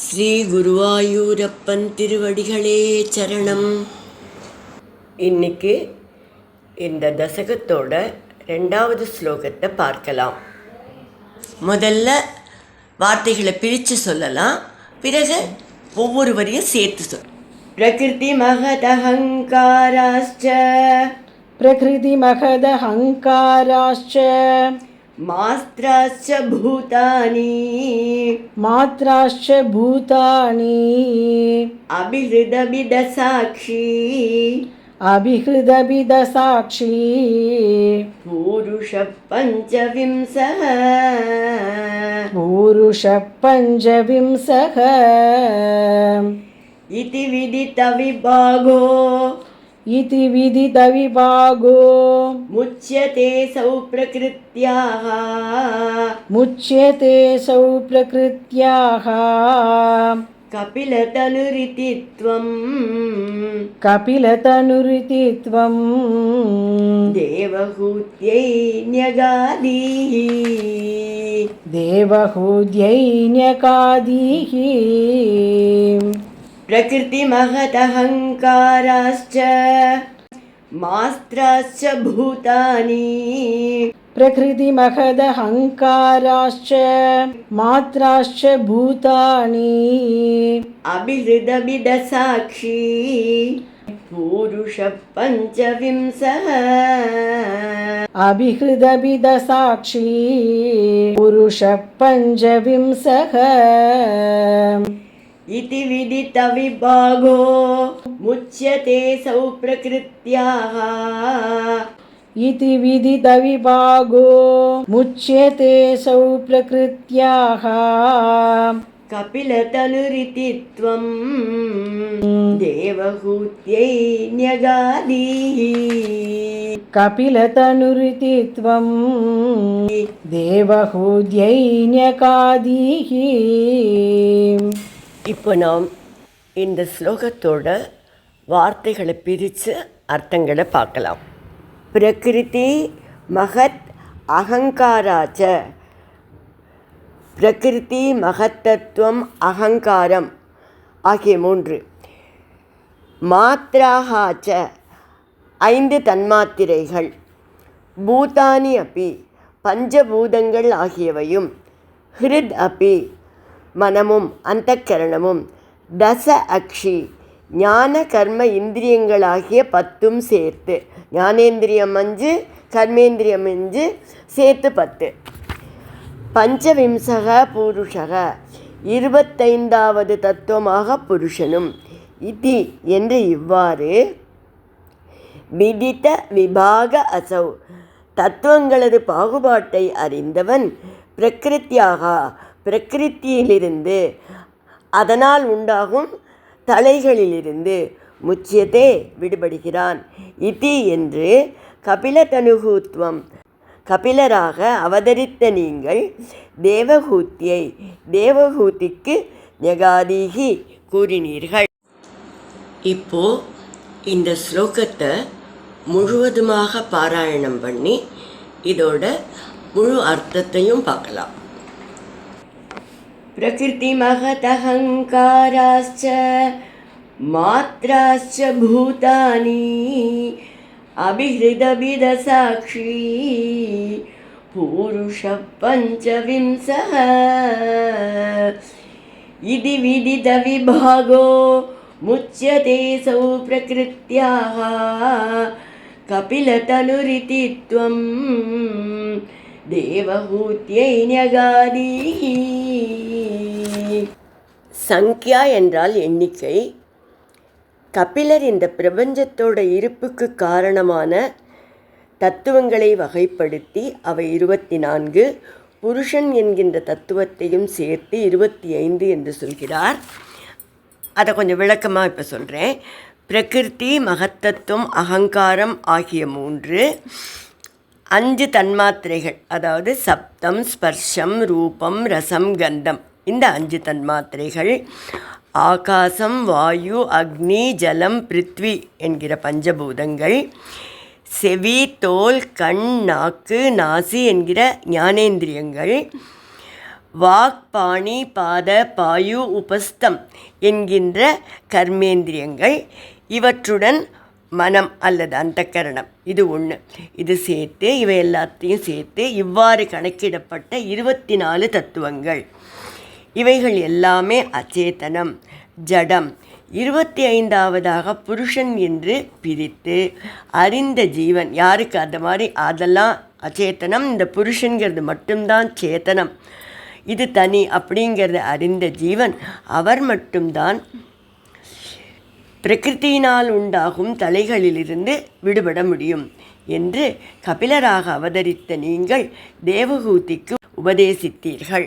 ஸ்ரீ குருவாயூரப்பன் திருவடிகளே சரணம். இன்னைக்கு இந்த தசகத்தோட 2வது ஸ்லோகத்தை பார்க்கலாம். முதல்ல வார்த்தைகளை பிரித்து சொல்லலாம், பிறகு ஒவ்வொரு வரியும் சேர்த்து சொல். பிரகிருதி மகதஹங்காராஸ்ச பிரகிருதி மகதஹங்காராஸ்ச மாத்ராஸ்ச பூதானி மாத்ராஸ்ச பூதானி அபிஹ்ருதபிதசாக்ஷி அபிஹ்ருதபிதசாக்ஷி பூருஷ பஞ்சவிம்சः பூருஷ பஞ்சவிம்சः இதி விதித விபாகோ இதி விதித விபாகோ முச்யதே சௌ பிரகிருத்யாः முச்யதே சௌ பிரகிருத்யாः கபிலதனுரிதித்வம் கபிலதனுரிதித்வம் தேவஹூத்யை ன்யகாதீः தேவஹூத்யை ன்யகாதீः பிரகிருதி மகதஹங்காராஸ்ச மாத்ராஸ்ச பூதானி பிரகிருதி மகதஹங்காராஸ்ச மாத்ராஸ்ச பூதானி அபிஹ்ருதபிதசாக்ஷி பூருஷ பஞ்சவிம்சः அபிஹ்ருதபிதசாக்ஷி புருஷ பஞ்சவிம்சः இதி விதித விபாகோ முச்யதே சௌ பிரகிருத்யாः இதி விதித விபாகோ முச்யதே சௌ பிரகிருத்யாः கபிலதனுரிதித்வம் தேவஹூத்யை ன்யகாதீः கபிலதனுரிதித்வம் தேவஹூத்யை ன்யகாதீः. இப்போ நாம் இந்த ஸ்லோகத்தோட வார்த்தைகளை பிரித்து அர்த்தங்களை பார்க்கலாம். பிரகிருதி மகத் அகங்காராச்ச. பிரகிருதி மகத்தத்துவம் அகங்காரம் ஆகிய 3. மாத்ராஹாச்ச 5 தன்மாத்திரைகள். பூதானி அப்பி பஞ்சபூதங்கள் ஆகியவையும். ஹிருத் அப்பி மனமும் அந்தக்கரணமும். தச அக்ஷி ஞான கர்ம இந்திரியங்களாகிய 10 சேர்த்து. ஞானேந்திரியம் 5, கர்மேந்திரியம் 5 சேர்த்து 10. பஞ்சவிம்சக புருஷக 25வது தத்துவமாக புருஷனும். இதி என்று இவ்வாறு விதித்த விபாக அசௌ தத்துவங்களது பாகுபாட்டை அறிந்தவன் பிரகிருத்தியாக பிரகிருத்தியிலிருந்து அதனால் உண்டாகும் தலைகளிலிருந்து முச்சியதே விடுபடுகிறான். இதி என்று கபிலதனுகூத்வம் கபிலராக அவதரித்த நீங்கள் தேவஹூத்தியை தேவஹூதிக்கு ஞகாதீகி கூறினீர்கள். இப்போ இந்த ஸ்லோகத்தை முழுவதுமாக பாராயணம் பண்ணி இதோட முழு அர்த்தத்தையும் பார்க்கலாம். பிரகிருதி மகதஹங்காராஸ்ச மாத்ராஸ்ச பூதானி அபிஹ்ருதபிதசாக்ஷி பூருஷ பஞ்சவிம்சः இதி விதித விபாகோ முச்யதே சௌ பிரகிருத்யாः கபிலதனுரிதித்வம் தேவஹூத்யை ன்யகாதீः. சங்கியா என்றால் எண்ணிக்கை. கபிலர் இந்த பிரபஞ்சத்தோட இருப்புக்கு காரணமான தத்துவங்களை வகைப்படுத்தி அவை 24, புருஷன் என்கின்ற தத்துவத்தையும் சேர்த்து 25 என்று சொல்கிறார். அதை கொஞ்சம் விளக்கமாக இப்போ சொல்கிறேன். பிரகிருதி மகத்தத்துவம் அகங்காரம் ஆகிய 3, 5 தன்மாத்திரைகள், அதாவது சப்தம் ஸ்பர்ஷம் ரூபம் ரசம் கந்தம், இந்த 5 தன்மாத்திரைகள். ஆகாசம் வாயு அக்னி ஜலம் பிருத்வி என்கிற பஞ்சபூதங்கள். செவி தோல் கண் நாக்கு நாசி என்கிற ஞானேந்திரியங்கள். வாக், பாணி, பாத, பாயு, உபஸ்தம் என்கின்ற கர்மேந்திரியங்கள், இவற்றுடன் மனம் அல்லது அந்தக்கரணம், இது ஒன்று. இது சேர்த்து இவை எல்லாத்தையும் சேர்த்து இவ்வாறு கணக்கிடப்பட்ட 24 தத்துவங்கள். இவைகள் எல்லாமே அச்சேதனம், ஜடம். 25ஆவதாக புருஷன் என்று பிரித்து அறிந்த ஜீவன், யாருக்கு அந்த மாதிரி அதெல்லாம் அச்சேதனம், இந்த புருஷன்கிறது மட்டும்தான் சேத்தனம், இது தனி அப்படிங்கிறத அறிந்த ஜீவன், அவர் மட்டும்தான் பிரகிருத்தியினால் உண்டாகும் தலைகளிலிருந்து விடுபட முடியும் என்று கபிலராக அவதரித்த நீங்கள் தேவகூதிக்கு உபதேசித்தீர்கள்.